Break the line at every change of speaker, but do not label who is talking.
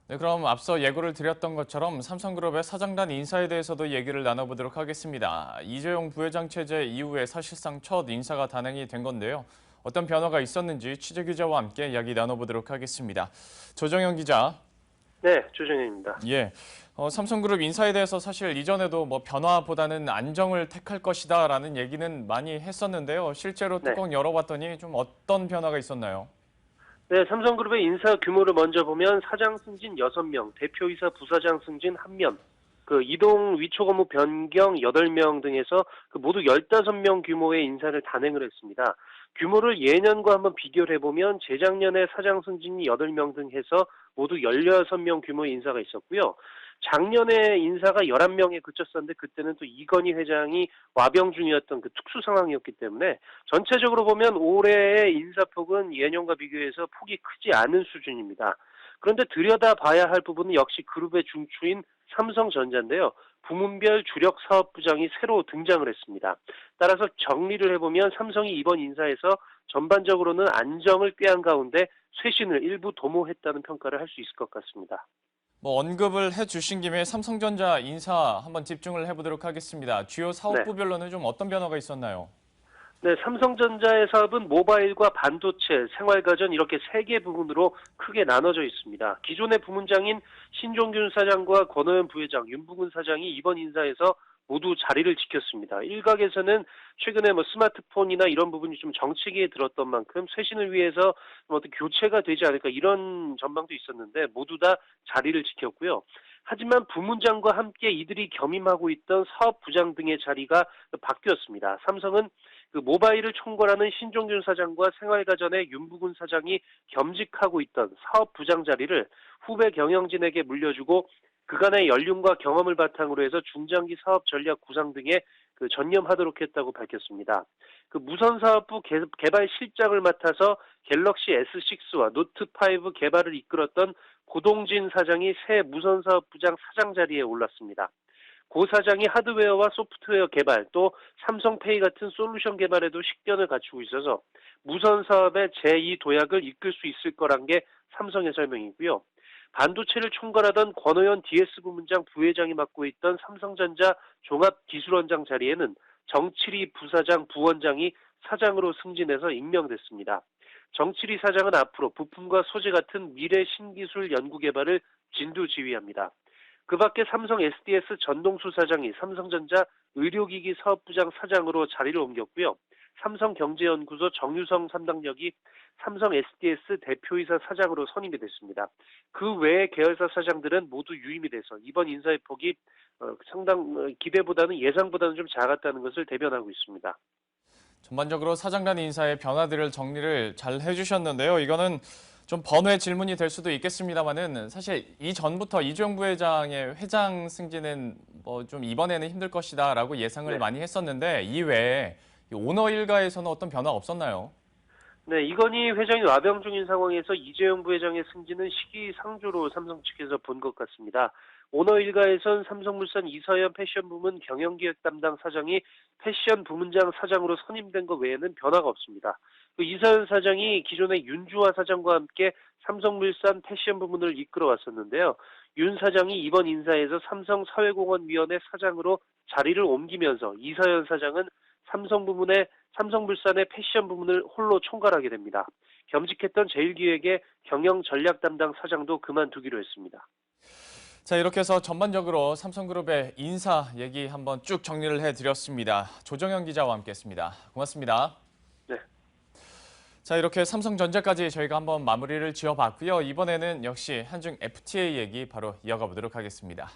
네, 그럼 앞서 예고를 드렸던 것처럼 삼성그룹의 사장단 인사에 대해서도 얘기를 나눠보도록 하겠습니다. 이재용 부회장 체제 이후에 사실상 첫 인사가 단행이 된 건데요. 어떤 변화가 있었는지 취재기자와 함께 이야기 나눠보도록 하겠습니다. 조정현 기자.
네, 조정현입니다.
예, 삼성그룹 인사에 대해서 사실 이전에도 변화보다는 안정을 택할 것이다라는 얘기는 많이 했었는데요. 실제로
네.
뚜껑 열어봤더니 좀 어떤 변화가 있었나요?
네, 삼성그룹의 인사 규모를 먼저 보면 사장 승진 6명, 대표이사 부사장 승진 1명, 이동 위촉 업무 변경 8명 등에서 모두 15명 규모의 인사를 단행을 했습니다. 규모를 예년과 한번 비교를 해보면 재작년에 사장 승진이 8명 등 해서 모두 16명 규모의 인사가 있었고요. 작년에 인사가 11명에 그쳤었는데 그때는 또 이건희 회장이 와병 중이었던 특수 상황이었기 때문에 전체적으로 보면 올해의 인사폭은 예년과 비교해서 폭이 크지 않은 수준입니다. 그런데 들여다봐야 할 부분은 역시 그룹의 중추인 삼성전자인데요. 부문별 주력 사업부장이 새로 등장을 했습니다. 따라서 정리를 해보면 삼성이 이번 인사에서 전반적으로는 안정을 꾀한 가운데 쇄신을 일부 도모했다는 평가를 할 수 있을 것 같습니다.
언급을 해주신 김에 삼성전자 인사 한번 집중을 해보도록 하겠습니다. 주요
네.
사업부별로는 좀 어떤 변화가 있었나요?
네, 삼성전자의 사업은 모바일과 반도체, 생활가전 이렇게 세 개 부문으로 크게 나눠져 있습니다. 기존의 부문장인 신종균 사장과 권오현 부회장, 윤부근 사장이 이번 인사에서 모두 자리를 지켰습니다. 일각에서는 최근에 스마트폰이나 이런 부분이 좀 정치계에 들었던 만큼 쇄신을 위해서 어떤 교체가 되지 않을까 이런 전망도 있었는데 모두 다 자리를 지켰고요. 하지만 부문장과 함께 이들이 겸임하고 있던 사업부장 등의 자리가 바뀌었습니다. 삼성은 모바일을 총괄하는 신종균 사장과 생활가전의 윤부근 사장이 겸직하고 있던 사업부장 자리를 후배 경영진에게 물려주고 그간의 연륜과 경험을 바탕으로 해서 중장기 사업 전략 구상 등에 전념하도록 했다고 밝혔습니다. 무선 사업부 개발 실장을 맡아서 갤럭시 S6와 노트5 개발을 이끌었던 고동진 사장이 새 무선 사업부장 사장 자리에 올랐습니다. 고 사장이 하드웨어와 소프트웨어 개발, 또 삼성페이 같은 솔루션 개발에도 식견을 갖추고 있어서 무선 사업의 제2 도약을 이끌 수 있을 거란 게 삼성의 설명이고요. 반도체를 총괄하던 권오현 DS 부문장 부회장이 맡고 있던 삼성전자 종합기술원장 자리에는 정칠희 부사장 부원장이 사장으로 승진해서 임명됐습니다. 정칠희 사장은 앞으로 부품과 소재 같은 미래 신기술 연구개발을 진두지휘합니다. 그 밖에 삼성 SDS 전동수 사장이 삼성전자 의료기기 사업부장 사장으로 자리를 옮겼고요. 삼성경제연구소 정유성 담당력이 삼성 SDS 대표이사 사장으로 선임이 됐습니다. 그 외의 계열사 사장들은 모두 유임이 돼서 이번 인사의 폭이 상당 기대보다는 예상보다는 좀 작았다는 것을 대변하고 있습니다.
전반적으로 사장단 인사의 변화들을 정리를 잘 해주셨는데요. 이거는 좀 번외 질문이 될 수도 있겠습니다만은 사실 이전부터 이재용 부회장의 회장 승진은 좀 이번에는 힘들 것이다라고 예상을
네.
많이 했었는데 이외에 오너 일가에서는 어떤 변화 없었나요?
네, 이건희 회장이 와병 중인 상황에서 이재용 부회장의 승진은 시기상조로 삼성 측에서 본 것 같습니다. 오너 일가에선 삼성물산 이서연 패션 부문 경영기획 담당 사장이 패션 부문장 사장으로 선임된 것 외에는 변화가 없습니다. 이서연 사장이 기존의 윤주화 사장과 함께 삼성물산 패션 부문을 이끌어 왔었는데요. 윤 사장이 이번 인사에서 삼성사회공헌위원회 사장으로 자리를 옮기면서 이서연 사장은 삼성물산의 패션 부문을 홀로 총괄하게 됩니다. 겸직했던 제일기획의 경영 전략 담당 사장도 그만두기로 했습니다.
자, 이렇게 해서 전반적으로 삼성그룹의 인사 얘기 한번 쭉 정리를 해드렸습니다. 조정현 기자와 함께했습니다. 고맙습니다.
네.
자, 이렇게 삼성전자까지 저희가 한번 마무리를 지어봤고요. 이번에는 역시 한중 FTA 얘기 바로 이어가 보도록 하겠습니다.